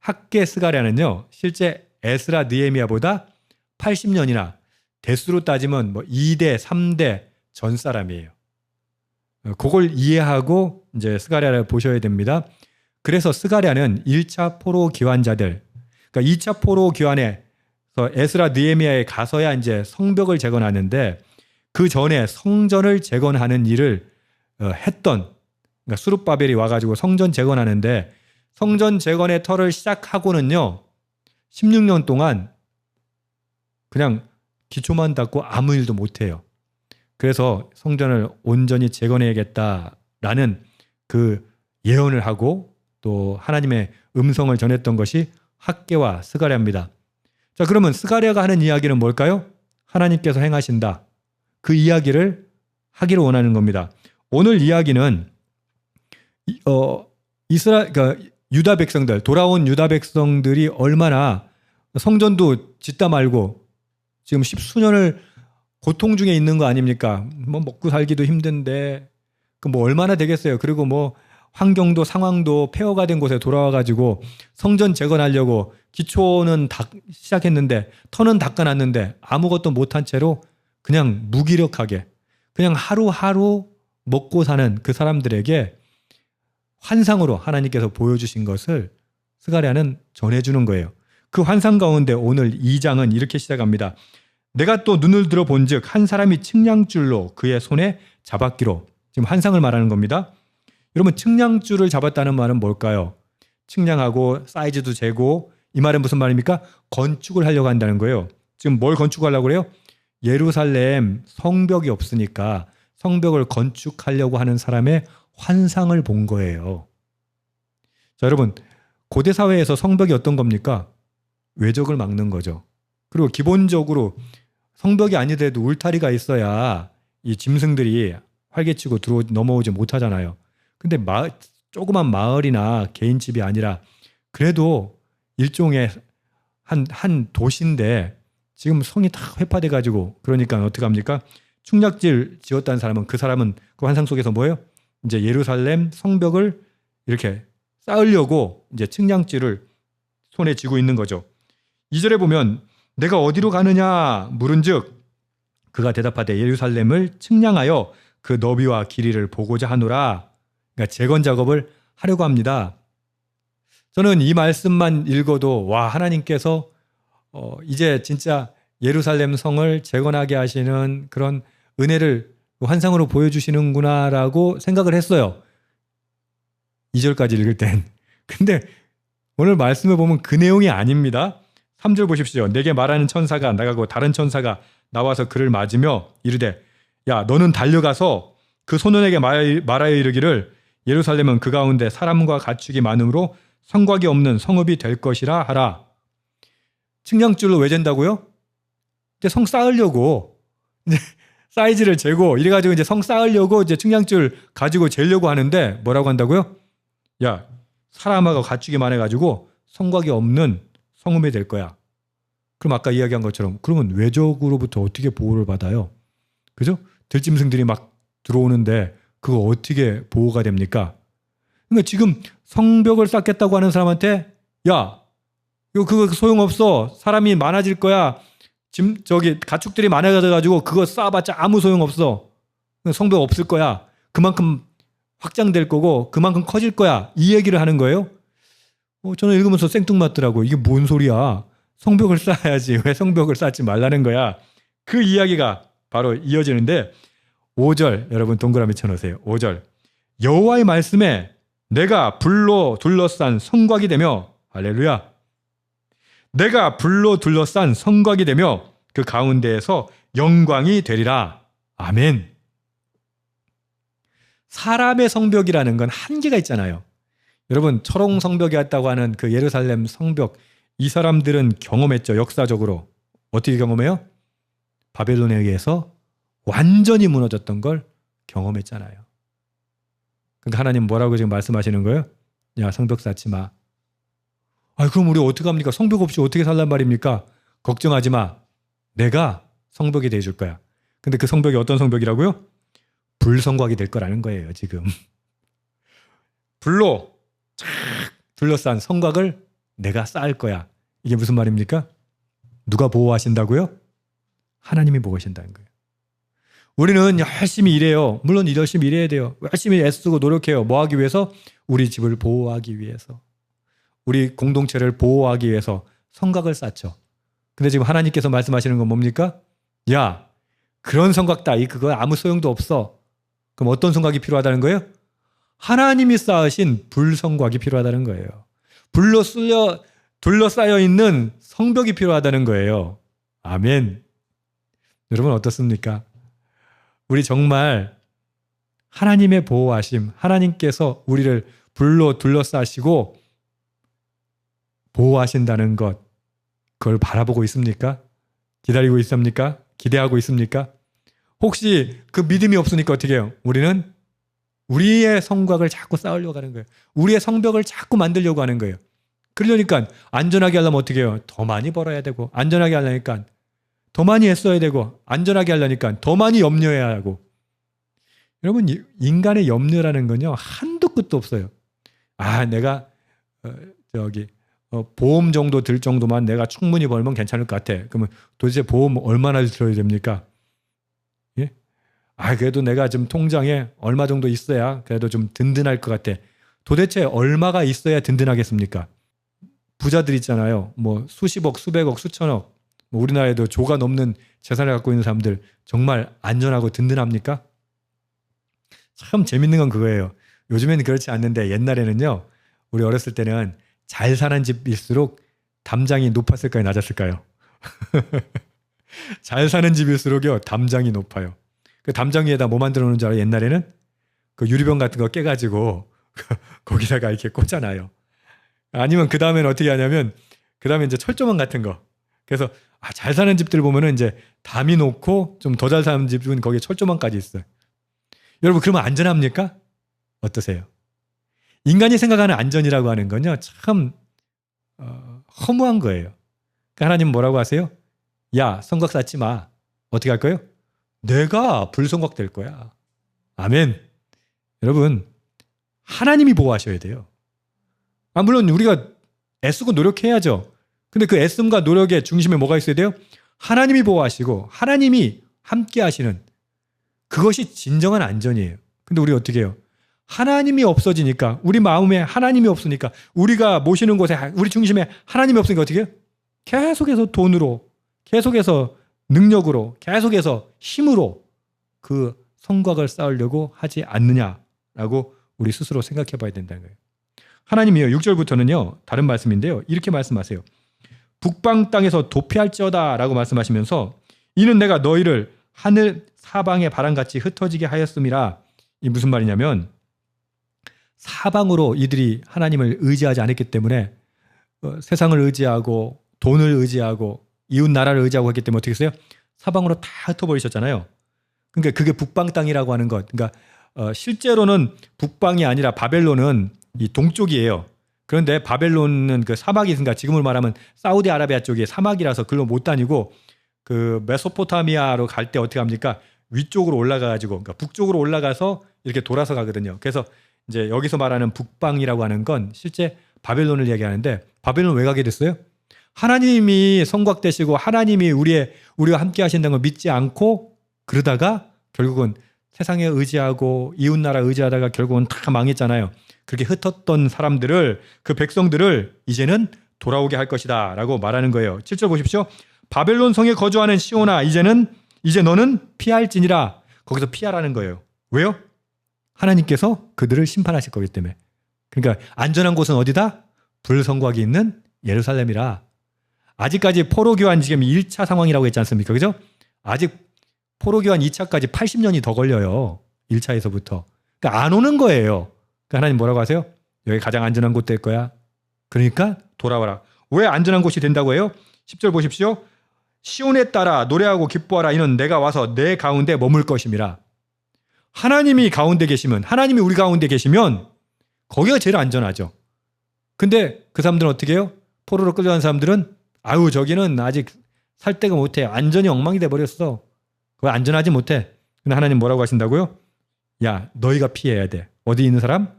학계 스가랴는요, 실제 에스라 느헤미야보다 80년이나 대수로 따지면 뭐 2대, 3대 전 사람이에요. 그걸 이해하고 이제 스가랴를 보셔야 됩니다. 그래서 스가랴는 1차 포로 귀환자들, 그러니까 2차 포로 귀환에서 에스라 느헤미야에 가서야 이제 성벽을 재건하는데 그 전에 성전을 재건하는 일을 했던, 그러니까 수룹바벨이 와가지고 성전 재건하는데 성전 재건의 터를 시작하고는요 16년 동안 그냥 기초만 닦고 아무 일도 못해요. 그래서 성전을 온전히 재건해야겠다라는 그 예언을 하고 또 하나님의 음성을 전했던 것이 학개와 스가랴입니다. 자, 그러면 스가랴가 하는 이야기는 뭘까요? 하나님께서 행하신다. 그 이야기를 하기를 원하는 겁니다. 오늘 이야기는 그러니까 유다 백성들, 돌아온 유다 백성들이 얼마나 성전도 짓다 말고 지금 십수년을 고통 중에 있는 거 아닙니까? 뭐 먹고 살기도 힘든데 그 뭐 얼마나 되겠어요. 그리고 뭐 환경도 상황도 폐허가 된 곳에 돌아와 가지고 성전 재건하려고 기초는 시작했는데 터는 닦아놨는데 아무것도 못한 채로 그냥 무기력하게 그냥 하루하루 먹고 사는 그 사람들에게 환상으로 하나님께서 보여주신 것을 스가랴는 전해주는 거예요. 그 환상 가운데 오늘 2장은 이렇게 시작합니다. 내가 또 눈을 들어 본즉 한 사람이 측량줄로 그의 손에 잡았기로. 지금 환상을 말하는 겁니다. 여러분, 측량줄을 잡았다는 말은 뭘까요? 측량하고 사이즈도 재고, 이 말은 무슨 말입니까? 건축을 하려고 한다는 거예요. 지금 뭘 건축하려고 그래요? 예루살렘 성벽이 없으니까 성벽을 건축하려고 하는 사람의 환상을 본 거예요. 자, 여러분, 고대 사회에서 성벽이 어떤 겁니까? 외적을 막는 거죠. 그리고 기본적으로 성벽이 아니더라도 울타리가 있어야 이 짐승들이 활개치고 넘어오지 못하잖아요. 근데 조그만 마을이나 개인 집이 아니라 그래도 일종의 한 도시인데 지금 성이 다 회파돼 가지고, 그러니까 어떻게 합니까? 충략질 지었다는 사람은, 그 사람은 그 환상 속에서 뭐예요? 이제 예루살렘 성벽을 이렇게 쌓으려고 이제 측량줄을 손에 쥐고 있는 거죠. 2절에 보면 내가 어디로 가느냐 물은즉 그가 대답하되 예루살렘을 측량하여 그 너비와 길이를 보고자 하노라. 그러니까 재건 작업을 하려고 합니다. 저는 이 말씀만 읽어도 와, 하나님께서 이제 진짜 예루살렘 성을 재건하게 하시는 그런 은혜를 환상으로 보여주시는구나라고 생각을 했어요. 2절까지 읽을 땐. 근데 오늘 말씀을 보면 그 내용이 아닙니다. 3절 보십시오. 내게 말하는 천사가 나가고 다른 천사가 나와서 그를 맞으며 이르되 야, 너는 달려가서 그 소년에게 말하여 이르기를 예루살렘은 그 가운데 사람과 가축이 많으므로 성곽이 없는 성읍이 될 것이라 하라. 측량줄로 왜 잰다고요? 이제 성 쌓으려고 이제 사이즈를 재고 이래가지고 이제 성 쌓으려고 이제 측량줄 가지고 재려고 하는데 뭐라고 한다고요? 야, 사람하고 가축이 많아가지고 성곽이 없는 성읍이 될 거야. 그럼 아까 이야기한 것처럼 그러면 외적으로부터 어떻게 보호를 받아요? 그죠? 들짐승들이 막 들어오는데 그거 어떻게 보호가 됩니까? 그러니까 지금 성벽을 쌓겠다고 하는 사람한테 야, 이거 그거 소용없어. 사람이 많아질 거야. 가축들이 많아져가지고 그거 쌓아봤자 아무 소용없어. 성벽 없을 거야. 그만큼 확장될 거고 그만큼 커질 거야. 이 얘기를 하는 거예요. 저는 읽으면서 생뚱맞더라고. 이게 뭔 소리야. 성벽을 쌓아야지. 왜 성벽을 쌓지 말라는 거야. 그 이야기가 바로 이어지는데 5절 여러분 동그라미 쳐놓으세요. 5절 여호와의 말씀에 내가 불로 둘러싼 성곽이 되며 할렐루야. 내가 불로 둘러싼 성곽이 되며 그 가운데에서 영광이 되리라. 아멘. 사람의 성벽이라는 건 한계가 있잖아요. 여러분, 철옹 성벽이었다고 하는 그 예루살렘 성벽, 이 사람들은 경험했죠. 역사적으로. 어떻게 경험해요? 바벨론에 의해서 완전히 무너졌던 걸 경험했잖아요. 그러니까 하나님 뭐라고 지금 말씀하시는 거예요? 야, 성벽 쌓지 마. 그럼 우리 어떻게 합니까? 성벽 없이 어떻게 살란 말입니까? 걱정하지 마. 내가 성벽이 돼줄 거야. 근데 그 성벽이 어떤 성벽이라고요? 불성곽이 될 거라는 거예요, 지금. 불로 쫙 둘러싼 성곽을 내가 쌓을 거야. 이게 무슨 말입니까? 누가 보호하신다고요? 하나님이 보호하신다는 거예요. 우리는 열심히 일해요. 물론 열심히 일해야 돼요. 열심히 애쓰고 노력해요. 뭐 하기 위해서? 우리 집을 보호하기 위해서. 우리 공동체를 보호하기 위해서 성곽을 쌓죠. 근데 지금 하나님께서 말씀하시는 건 뭡니까? 야, 그런 성곽 따위 그거 아무 소용도 없어. 그럼 어떤 성곽이 필요하다는 거예요? 하나님이 쌓으신 불성곽이 필요하다는 거예요. 불로 둘러싸여 있는 성벽이 필요하다는 거예요. 아멘. 여러분 어떻습니까? 우리 정말 하나님의 보호하심, 하나님께서 우리를 불로 둘러싸시고 보호하신다는 것, 그걸 바라보고 있습니까? 기다리고 있습니까? 기대하고 있습니까? 혹시 그 믿음이 없으니까 어떻게 해요? 우리는 우리의 성곽을 자꾸 쌓으려고 하는 거예요. 우리의 성벽을 자꾸 만들려고 하는 거예요. 그러니까 안전하게 하려면 어떻게 해요? 더 많이 벌어야 되고, 안전하게 하려니까 더 많이 애써야 되고, 안전하게 하려니까 더 많이 염려해야 하고. 여러분, 인간의 염려라는 건요, 한도 끝도 없어요. 내가 보험 정도 들 정도만 내가 충분히 벌면 괜찮을 것 같아. 그러면 도대체 보험 얼마나 들어야 됩니까? 예? 그래도 내가 좀 통장에 얼마 정도 있어야 그래도 좀 든든할 것 같아. 도대체 얼마가 있어야 든든하겠습니까? 부자들 있잖아요. 뭐 수십억, 수백억, 수천억. 우리나라에도 조가 넘는 재산을 갖고 있는 사람들 정말 안전하고 든든합니까? 참 재밌는 건 그거예요. 요즘에는 그렇지 않는데 옛날에는요. 우리 어렸을 때는 잘 사는 집일수록 담장이 높았을까요? 낮았을까요? 잘 사는 집일수록요. 담장이 높아요. 그 담장 위에다 뭐 만들어 놓은 줄 알아요? 옛날에는 그 유리병 같은 거 깨가지고 거기다가 이렇게 꽂잖아요. 아니면 그 다음에는 어떻게 하냐면 그 다음에 이제 철조망 같은 거. 그래서 잘 사는 집들 보면은 이제 담이 놓고 좀 더 잘 사는 집은 거기에 철조망까지 있어요. 여러분 그러면 안전합니까? 어떠세요? 인간이 생각하는 안전이라고 하는 건요 참 허무한 거예요. 그러니까 하나님 뭐라고 하세요? 야, 성곽 쌓지 마. 어떻게 할 거예요? 내가 불성곽 될 거야. 아멘. 여러분 하나님이 보호하셔야 돼요. 물론 우리가 애쓰고 노력해야죠. 근데 그 애씀과 노력의 중심에 뭐가 있어야 돼요? 하나님이 보호하시고 하나님이 함께 하시는 그것이 진정한 안전이에요. 근데 우리 어떻게 해요? 하나님이 없어지니까 우리 마음에 하나님이 없으니까 우리가 모시는 곳에 우리 중심에 하나님이 없으니까 어떻게 해요? 계속해서 돈으로 계속해서 능력으로 계속해서 힘으로 그 성곽을 쌓으려고 하지 않느냐라고 우리 스스로 생각해 봐야 된다는 거예요. 하나님이요 6절부터는요 다른 말씀인데요 이렇게 말씀하세요. 북방 땅에서 도피할지어다 라고 말씀하시면서 이는 내가 너희를 하늘 사방의 바람같이 흩어지게 하였음이라. 이 무슨 말이냐면 사방으로 이들이 하나님을 의지하지 않았기 때문에 세상을 의지하고 돈을 의지하고 이웃 나라를 의지하고 했기 때문에 어떻게 했어요? 사방으로 다 흩어버리셨잖아요. 그러니까 그게 북방 땅이라고 하는 것. 그러니까 실제로는 북방이 아니라 바벨론은 이 동쪽이에요. 그런데 바벨론은 그 사막이 있으니까 지금으로 말하면 사우디아라비아 쪽에 사막이라서 글로 못 다니고 그 메소포타미아로 갈 때 어떻게 합니까? 위쪽으로 올라가가지고 그러니까 북쪽으로 올라가서 이렇게 돌아서 가거든요. 그래서 이제 여기서 말하는 북방이라고 하는 건 실제 바벨론을 얘기하는데 바벨론 왜 가게 됐어요? 하나님이 성곽 되시고 하나님이 우리와 함께 하신다는 걸 믿지 않고 그러다가 결국은 세상에 의지하고 이웃 나라 의지하다가 결국은 다 망했잖아요. 그렇게 흩었던 사람들을 그 백성들을 이제는 돌아오게 할 것이다 라고 말하는 거예요. 7절 보십시오. 바벨론 성에 거주하는 시온아 이제 너는 피할지니라. 거기서 피하라는 거예요. 왜요? 하나님께서 그들을 심판하실 거기 때문에. 그러니까 안전한 곳은 어디다? 불성곽이 있는 예루살렘이라. 아직까지 포로교환 지금 1차 상황이라고 했지 않습니까? 그죠? 아직 포로교환 2차까지 80년이 더 걸려요. 1차에서부터. 그러니까 안 오는 거예요. 그러니까 하나님 뭐라고 하세요? 여기 가장 안전한 곳 될 거야. 그러니까 돌아와라. 왜 안전한 곳이 된다고 해요? 10절 보십시오. 시온에 따라 노래하고 기뻐하라. 이는 내가 와서 내 가운데 머물 것임이라. 하나님이 가운데 계시면 하나님이 우리 가운데 계시면 거기가 제일 안전하죠. 근데 그 사람들은 어떻게 해요? 포로로 끌려간 사람들은 저기는 아직 살 데가 못해. 안전이 엉망이 돼버렸어. 그거 안전하지 못해. 근데 하나님 뭐라고 하신다고요? 야, 너희가 피해야 돼. 어디 있는 사람?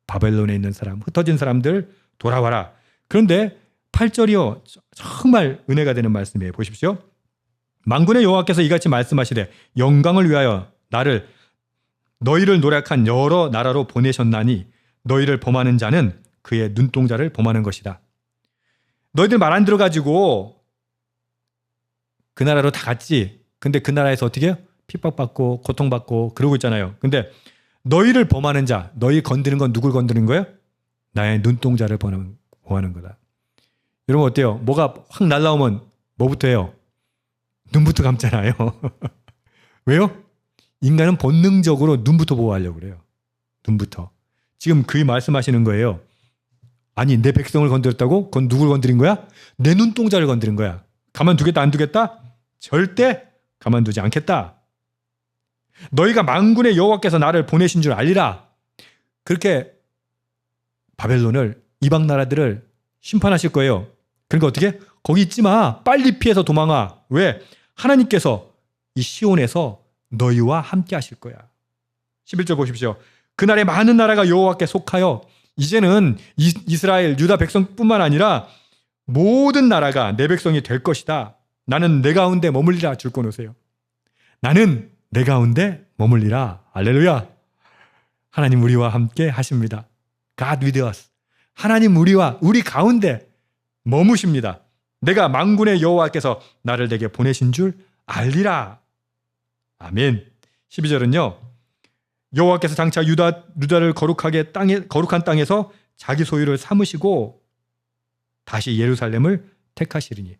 바벨론에 있는 사람, 흩어진 사람들 돌아와라. 그런데 8절이요. 정말 은혜가 되는 말씀이에요. 보십시오. 만군의 여호와께서 이같이 말씀하시되 영광을 위하여 너희를 노력한 여러 나라로 보내셨나니 너희를 범하는 자는 그의 눈동자를 범하는 것이다. 너희들 말 안 들어가지고 그 나라로 다 갔지. 근데 그 나라에서 어떻게 해요? 핍박받고 고통받고 그러고 있잖아요. 근데 너희를 범하는 자, 너희 건드는 건 누굴 건드는 거예요? 나의 눈동자를 범하는 거다. 여러분 어때요? 뭐가 확 날라오면 뭐부터 해요? 눈부터 감잖아요. 왜요? 인간은 본능적으로 눈부터 보호하려고 그래요. 눈부터. 지금 그 말씀하시는 거예요. 아니 내 백성을 건드렸다고? 그건 누굴 건드린 거야? 내 눈동자를 건드린 거야. 가만두겠다 안 두겠다? 절대 가만두지 않겠다. 너희가 만군의 여호와께서 나를 보내신 줄 알리라. 그렇게 바벨론을 이방 나라들을 심판하실 거예요. 그러니까 어떻게? 거기 있지 마. 빨리 피해서 도망와. 왜? 하나님께서 이 시온에서 너희와 함께 하실 거야. 11절 보십시오. 그날에 많은 나라가 여호와께 속하여 이제는 이스라엘 유다 백성뿐만 아니라 모든 나라가 내 백성이 될 것이다. 나는 내 가운데 머물리라. 줄거 놓으세요. 나는 내 가운데 머물리라. 할렐루야. 하나님 우리와 함께 하십니다. God with us. 하나님 우리 가운데 머무십니다. 내가 만군의 여호와께서 나를 내게 보내신 줄 알리라. 아멘. 12절은요. 여호와께서 장차 유다를 거룩한 땅에서 자기 소유를 삼으시고 다시 예루살렘을 택하시리니.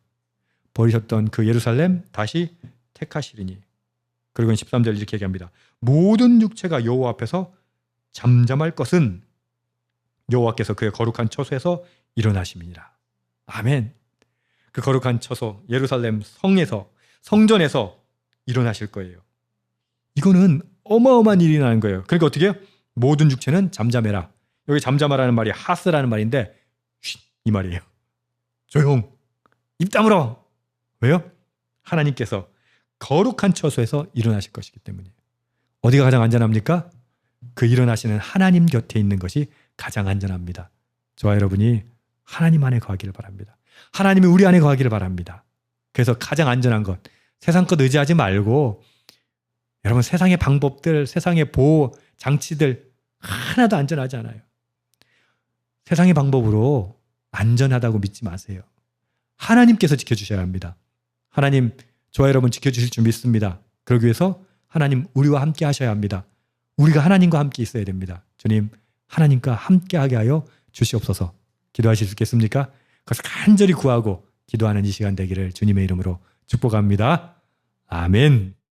버리셨던 그 예루살렘 다시 택하시리니. 그리고 13절 이렇게 얘기합니다. 모든 육체가 여호와 앞에서 잠잠할 것은 여호와께서 그의 거룩한 처소에서 일어나심이니라. 아멘. 그 거룩한 처소 예루살렘 성전에서 일어나실 거예요. 이거는 어마어마한 일이 나는 거예요. 그러니까 어떻게 해요? 모든 육체는 잠잠해라. 여기 잠잠하라는 말이 하스라는 말인데 이 말이에요. 조용. 입 다물어. 왜요? 하나님께서 거룩한 처소에서 일어나실 것이기 때문이에요. 어디가 가장 안전합니까? 그 일어나시는 하나님 곁에 있는 것이 가장 안전합니다. 저와 여러분이 하나님 안에 거하기를 바랍니다. 하나님이 우리 안에 거하기를 바랍니다. 그래서 가장 안전한 것, 세상 것 의지하지 말고 여러분 세상의 방법들, 세상의 보호 장치들 하나도 안전하지 않아요. 세상의 방법으로 안전하다고 믿지 마세요. 하나님께서 지켜주셔야 합니다. 하나님 저와 여러분 지켜주실 줄 믿습니다. 그러기 위해서 하나님 우리와 함께 하셔야 합니다. 우리가 하나님과 함께 있어야 됩니다. 주님 하나님과 함께하게 하여 주시옵소서. 기도하실 수 있겠습니까? 그래서 간절히 구하고 기도하는 이 시간 되기를 주님의 이름으로 축복합니다. 아멘.